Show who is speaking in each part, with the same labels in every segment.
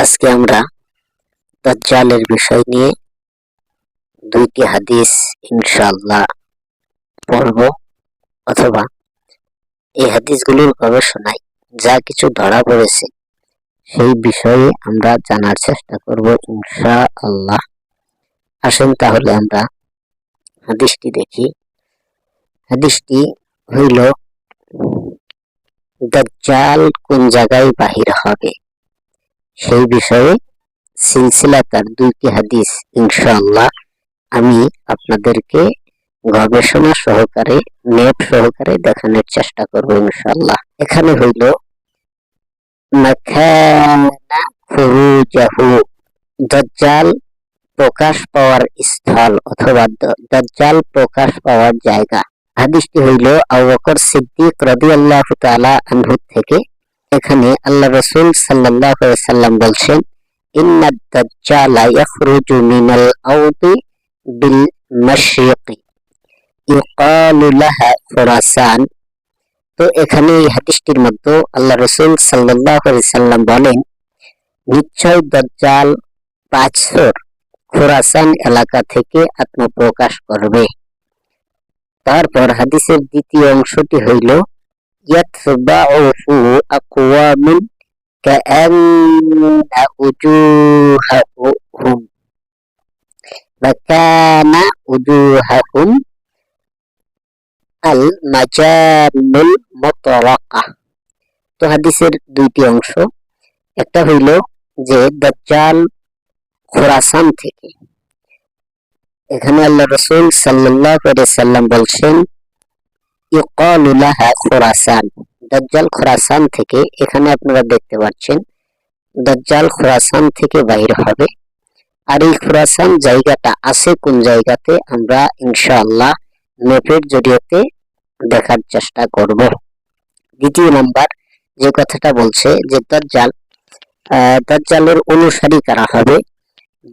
Speaker 1: আজকে আমরা দাজ্জালের বিষয় নিয়ে দুইটি হাদিস ইনশাআল্লাহ পড়ব, অথবা এই হাদিসগুলোর গবেষণায় যা কিছু ধরা পড়েছে সেই বিষয়ে আমরা জানার চেষ্টা করব ইনশাআল্লাহ। আসেন তাহলে আমরা হাদিসটি দেখি। হাদিসটি হইল, দাজ্জাল কোন জায়গায় বাহির হবে সেই বিষয়ে সিলসিলাতার দুইটি হাদিস ইনশাআল্লাহ আমি আপনাদেরকে গবেষণা সহকারে নেট সহকারে দেখানোর চেষ্টা করব ইনশাআল্লাহ। এখানে হইল মাকানা খুরুজাহু, দাজ্জাল প্রকাশ পাওয়ার স্থল অথবা দাজ্জাল প্রকাশ পাওয়ার জায়গা। হাদিসটি হইল আবু বকর সিদ্দিক রাদিয়াল্লাহু তাআলা আনহু থেকে। এখানে আল্লাহ রাসূল সাল্লাল্লাহু আলাইহি সাল্লাম বলছেন, ইন্নাদ দাজ্জালা ইয়াখরুজু মিনাল আরদি বিল মাশরিকি ইউকালু লাহা খুরাসান। তো এখানে এই হাদিসটির মধ্যে আল্লাহ রাসূল সাল্লাল্লাহু আলাইহি সাল্লাম বলেন, নিশ্চয় দাজ্জাল পাঁচর খুরাসান এলাকা থেকে আত্মপ্রকাশ করবে। তারপর হাদিসের দ্বিতীয় অংশটি হইল, ইয়াতবাউহু আকওয়ামুন কাআন্না উজুহাহুম ওয়া কানা উজুহাহুম আল মাজানুল মুতরাকা। তো হাদিসের দুইটি অংশ, একটা হইল যে দাজ্জাল খুরাসান থেকে। এখানে আল্লাহ রাসূল সাল্লাল্লাহু আলাইহি সাল্লাম বলছেন, ইউকালু লাহা খুরাসান, দাজ্জাল খুরাসান থেকে। এখানে আপনারা দেখতে পাচ্ছেন দাজ্জাল খুরাসান থেকে বাইর হবে। আর এই খুরাসান জায়গাটা আছে কোন জায়গাতে আমরা ইনশাআল্লাহ ম্যাপের জরিয়াতে দেখার চেষ্টা করব। দ্বিতীয় নাম্বার যে কথাটা বলছে যে দাজ্জালের অনুসারী কারা হবে।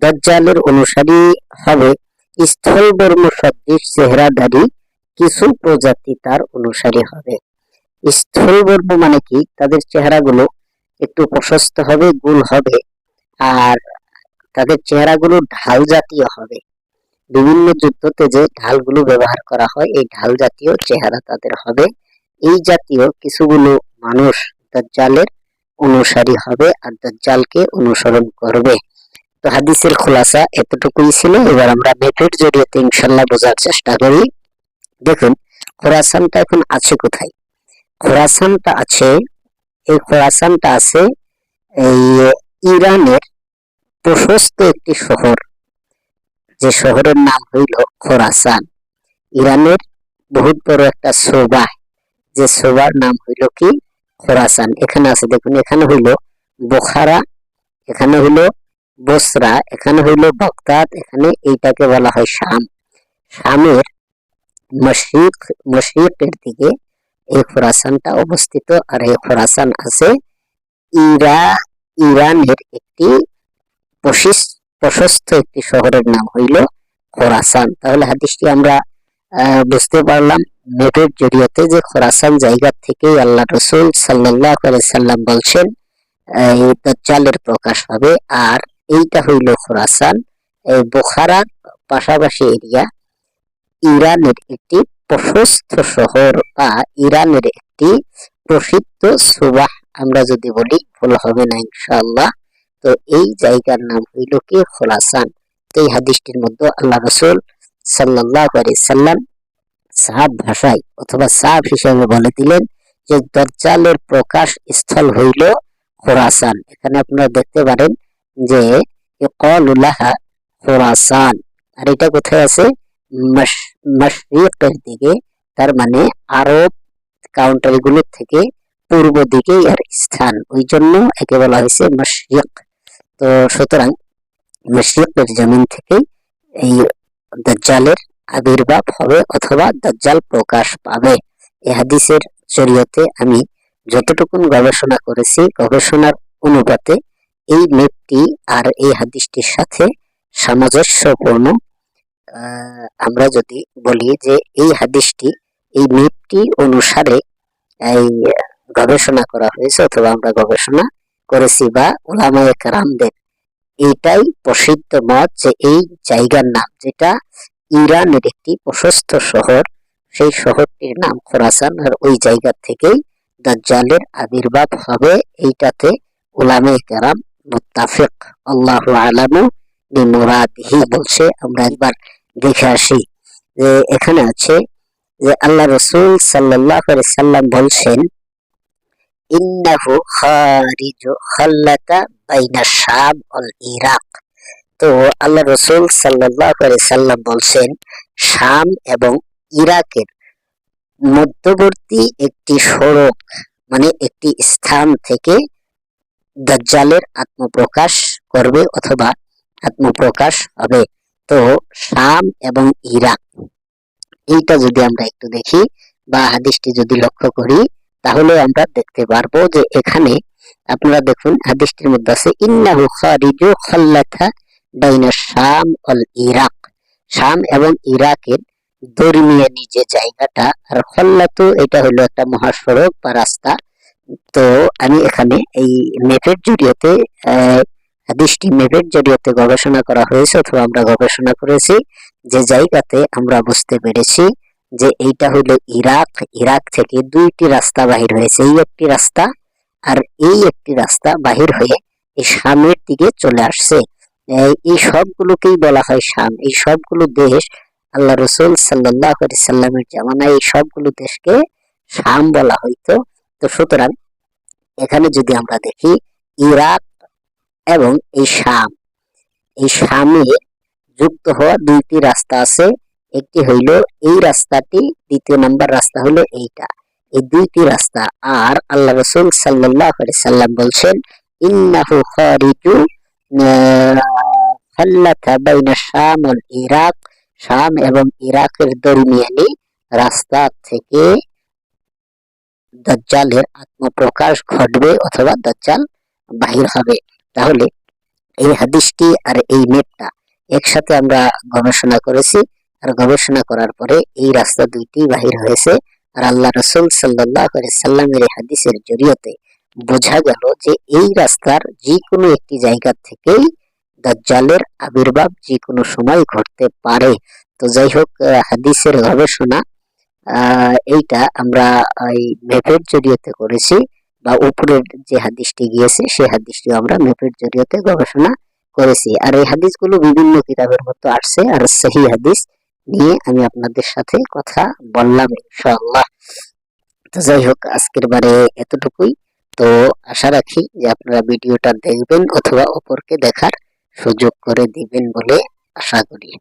Speaker 1: দাজ্জালের অনুসারী হবে স্থলবর্ম সদৃশ চেহারাধারী কিছু প্রজাতি তার অনুসারী হবে। স্থলবর্ম মানে কি, তাদের চেহারাগুলো একটু প্রশস্ত হবে, গোল হবে, আর তাদের চেহারাগুলো ঢাল জাতীয় হবে। বিভিন্ন যুদ্ধতে যে ঢালগুলো ব্যবহার করা হয় এই ঢাল জাতীয় চেহারা তাদের হবে। এই জাতীয় কিছুগুলো মানুষ দাজ্জালের অনুসারী হবে আর দাজ্জালকে অনুসরণ করবে। তো হাদিসের খোলাসা এতটুকুই ছিল। এবার আমরা ম্যাপের জরিয়াতে ইনশাআল্লাহ বোঝার চেষ্টা করি। দেখুন খোরাসানটা এখন আছে কোথায়। খোরাসানটা আছে এই ইরানের প্রশস্ত একটি শহর, যে শহরের নাম হইল খোরাসান। ইরানের বহুত বড় একটা সোবা, যে সোবার নাম হইল কি খোরাসান। এখানে আছে দেখুন, এখানে হইল বোখারা, এখানে হইল বসরা, এখানে হইল বাগদাদ, এখানে এইটাকে বলা হয় শাম। শামের মশরিকের দিকে এই খোরাসানটা অবস্থিত। আর এই খোরাসান আছে ইরানের একটি প্রশস্ত একটি শহরের নাম হইল খোরাসান। তাহলে হাদিসটি আমরা বুঝতে পারলাম ম্যাপের জরিয়াতে যে খোরাসান জায়গা থেকেই আল্লাহ রাসূল সাল্লাল্লাহু আলাইহি সাল্লাম বলছেন এই দাজ্জালের প্রকাশ হবে। আর এইটা হইল খোরাসান, এই বুখারার পাশাপাশি এরিয়া, ইরানের একটি প্রশস্ত শহর বা ইরানের একটি প্রসিদ্ধ সুবাহ আমরা যদি বলি ভুল হবে না ইনশাআল্লাহ। তো এই জায়গার নাম হইল কি খোরাসান। তো এই হাদিসটির মধ্যে আল্লাহ রাসূল সাল্লাল্লাহু আলাইহি সাল্লাম সাফ ভাষায় অথবা সাফ হিসেবে বলে দিলেন যে দাজ্জালের প্রকাশ স্থল হইল খোরাসান। এখানে আপনারা দেখতে পারেন যে ইউকালু লাহা খুরাসান। আর এটা কোথায় আছে, মাশরিকের দিকে, তার মানে আরব কাউন্ট্রিগুলোর থেকে পূর্ব দিকে এর স্থান, ওই জন্য একে বলা হয়েছে মাশরিক। তো সুতরাং মাশরিকের জমিন থেকে এই দাজ্জালের আবির্ভাব হবে অথবা দাজ্জাল প্রকাশ পাবে। এই হাদিসের জরিয়তে আমি যতটুকু গবেষণা করেছি, গবেষণার অনুপাতে এই ম্যাপটি আর এই হাদিসটির সাথে সামঞ্জস্যপূর্ণ। আমরা যদি বলি যে এই হাদিসটি এই ম্যাপটি অনুসারে এই গবেষণা করা হয়েছে অথবা আমরা গবেষণা করেছি বা উলামায়ে কেরামদের এটাই প্রসিদ্ধ মত যে এই জায়গার নাম, যেটা ইরানের একটি প্রশস্ত শহর, সেই শহরটির নাম খোরাসান, আর ওই জায়গা থেকেই দাজ্জালের আবির্ভাব হবে। এইটাতে উলামায়ে কেরাম মুত্তাফিক। আল্লাহু আলামু বিমুরাদিহি বলছে। আমরা একবার দেখে আসি যে এখানে আছে যে আল্লাহ রাসূল সাল্লাল্লাহু আলাইহি সাল্লাম বলছেন, ইন্নাহু খারিজু খাল্লাতা বাইনা শাম ওয়াল ইরাক। তো আল্লাহ রাসূল সাল্লাল্লাহু আলাইহি সাল্লাম বলছেন, শাম এবং ইরাকের মধ্যবর্তী একটি সড়ক, মানে একটি স্থান থেকে দাজ্জালের আত্মপ্রকাশ করবে অথবা আত্মপ্রকাশ হবে। তো শাম এবং ইরাক, এইটা যদি আমরা একটু দেখি বা হাদিসটি যদি লক্ষ্য করি, তাহলে আমরা দেখতে পারবো যে এখানে আপনারা দেখুন হাদিসটির মধ্যে আছে ইন্নাহু খারিজু খাল্লাতা বাইনা শাম ওয়াল ইরাক। শাম এবং ইরাকের দরমিয়ানি যে জায়গাটা, আর খল্লাতু এটা হলো একটা মহাসড়ক বা রাস্তা। তো আমি এখানে এই ম্যাপের জরিয়তে হাদিসটি ম্যাপের জরিয়তে গবেষণা করা হয়েছে অথবা আমরা গবেষণা করেছি, যে জায়গাতে আমরা বুঝতে পেরেছি যে এইটা হলো ইরাক। ইরাক থেকে দুইটি রাস্তা বাহির হয়েছে, এই একটি রাস্তা আর এই একটি রাস্তা বাহির হয়ে এই শামের দিকে চলে আসছে। এই সবগুলোকেই বলা হয় শাম। এই সবগুলো দেশ আল্লাহ রসুল সাল্লাল্লাহু আলাইহি সাল্লামের জামানায় এই সবগুলো দেশকে শাম বলা হইতো। তো সুতরাং এখানে যদি আমরা দেখি ইরাক এবং এই শামে যুক্ত হওয়া দুইটি রাস্তা আছে। একটি হইল এই রাস্তাটি, দ্বিতীয় নাম্বার রাস্তা হলো এইটা। এই দুইটি রাস্তা। আর আল্লাহ রাসূল সাল্লাল্লাহু আলাইহি সাল্লাম বলছেন, ইন্নাহু খারিজু খাল্লাতা বাইনা শাম ওয়াল ইরাক। শাম এবং ইরাকের দরমিয়ানি রাস্তা থেকে দাজ্জালের আত্মপ্রকাশ ঘটবে অথবা দাজ্জাল বাহির হবে। তাহলে এই হাদিসটি আর এই ম্যাপটা একসাথে আমরা গবেষণা করেছি, আর গবেষণা করার পরে এই রাস্তা দুইটি বাহির হয়েছে। আর আল্লাহ রাসূল সাল্লাল্লাহু আলাইহি সাল্লামের এই হাদিসের জরিয়তে বোঝা গেল যে এই রাস্তার যে কোনো একটি জায়গা থেকেই দাজ্জালের আবির্ভাব যে কোনো সময় ঘটতে পারে। তো যাই হোক, হাদিসের গবেষণা এইটা আমরা এই ম্যাপের জরিয়তে করেছি, বা উপরের যে হাদিসটি গিয়েছে সেই হাদিসটি আমরা ম্যাপের জরিয়তে গবেষণা করেছি। আর এই হাদিসগুলো বিভিন্ন কিতাবের মতো আসছে, আর সহিহ হাদিস নিয়ে আমি আপনাদের সাথে কথা বললাম ইনশাআল্লাহ। তো যাই হোক, আজকের বারে এতটুকুই। তো আশা রাখি যে আপনারা ভিডিওটা দেখবেন অথবা অপরকে দেখার সুযোগ করে দিবেন বলে আশা করি।